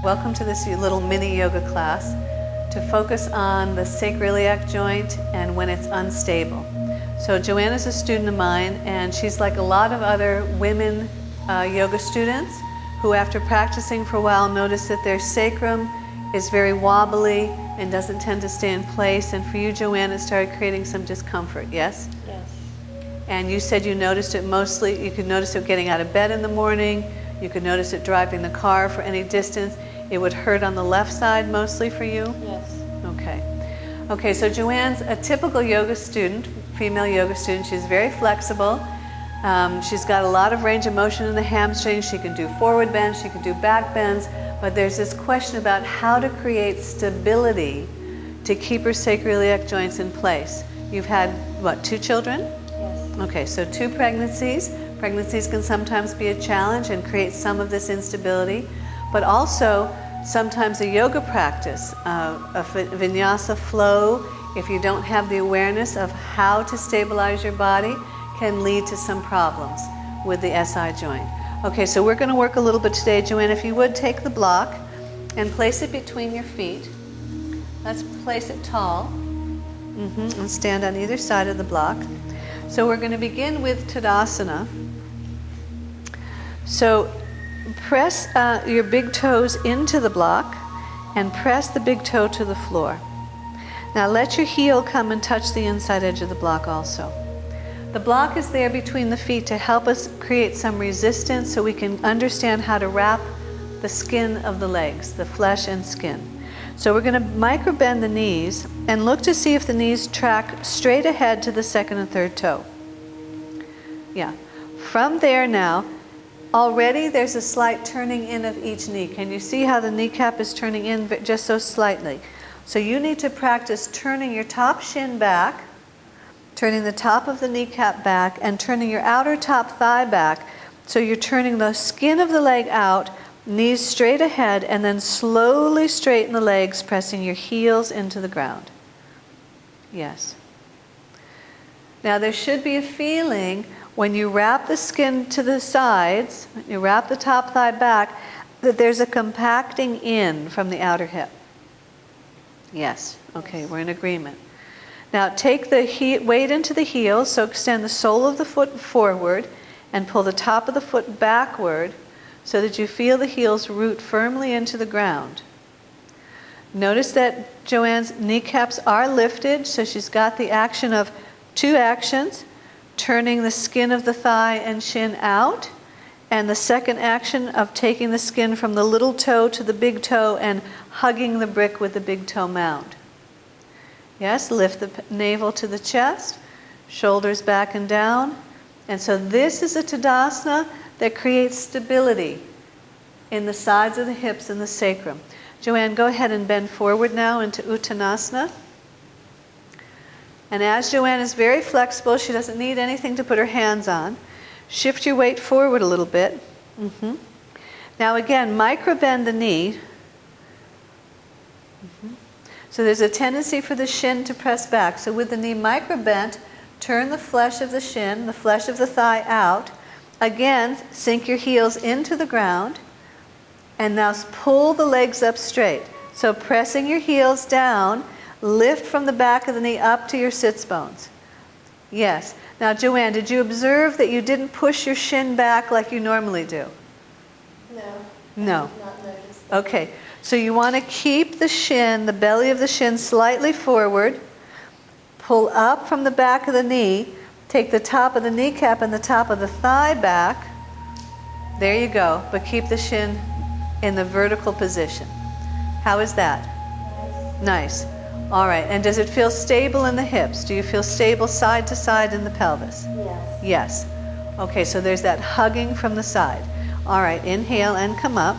Welcome to this little mini yoga class to focus on the sacroiliac joint and when it's unstable. So Joanna's a student of mine, and she's like a lot of other women yoga students who, after practicing for a while, notice that their sacrum is very wobbly and doesn't tend to stay in place. And for you, Joanna, it started creating some discomfort, yes? Yes. And you said you noticed it mostly, you could notice it getting out of bed in the morning, you could notice it driving the car for any distance. It would hurt on the left side mostly for you? Yes. Okay. Okay, so Joanne's a typical yoga student, female yoga student. She's very flexible. She's got a lot of range of motion in the hamstrings. She can do forward bends, she can do back bends, but there's this question about how to create stability to keep her sacroiliac joints in place. You've had, what, 2 children? Yes. Okay, so 2 pregnancies. Pregnancies can sometimes be a challenge and create some of this instability, but also sometimes a yoga practice, a vinyasa flow, if you don't have the awareness of how to stabilize your body, can lead to some problems with the SI joint. Okay, so we're going to work a little bit today. Joanne, if you would, take the block and place it between your feet. Let's place it tall. And stand on either side of the block. So we're going to begin with Tadasana. So press your big toes into the block and press the big toe to the floor. Now let your heel come and touch the inside edge of the block also. The block is there between the feet to help us create some resistance so we can understand how to wrap the skin of the legs, the flesh and skin. So we're going to micro bend the knees and look to see if the knees track straight ahead to the second and third toe. Yeah. From there now, already there's a slight turning in of each knee. Can you see how the kneecap is turning in just so slightly? So you need to practice turning your top shin back, turning the top of the kneecap back, and turning your outer top thigh back. So you're turning the skin of the leg out, knees straight ahead, and then slowly straighten the legs, pressing your heels into the ground. Yes. Now there should be a feeling when you wrap the skin to the sides, you wrap the top thigh back, that there's a compacting in from the outer hip. Yes. Okay, we're in agreement. Now take the weight into the heels, so extend the sole of the foot forward and pull the top of the foot backward so that you feel the heels root firmly into the ground. Notice that Joanne's kneecaps are lifted, so she's got the action of 2 actions, turning the skin of the thigh and shin out, and the second action of taking the skin from the little toe to the big toe and hugging the brick with the big toe mound. Yes, lift the navel to the chest, shoulders back and down. And so this is a Tadasana that creates stability in the sides of the hips and the sacrum. Joanne, go ahead and bend forward now into Uttanasana. And as Joanne is very flexible, she doesn't need anything to put her hands on. Shift your weight forward a little bit. Now again, micro bend the knee. So there's a tendency for the shin to press back. So with the knee micro bent, turn the flesh of the shin, the flesh of the thigh out. Again, sink your heels into the ground. And now pull the legs up straight. So pressing your heels down, lift from the back of the knee up to your sits bones. Yes. Now, Joanne, did you observe that you didn't push your shin back like you normally do? No. No. I did not notice. Okay. So you want to keep the shin, the belly of the shin slightly forward. Pull up from the back of the knee. Take the top of the kneecap and the top of the thigh back. There you go. But keep the shin in the vertical position. How is that? Nice. Nice. All right. And does it feel stable in the hips? Do you feel stable side to side in the pelvis? Yes. Yes. Okay, so there's that hugging from the side. All right, inhale and come up.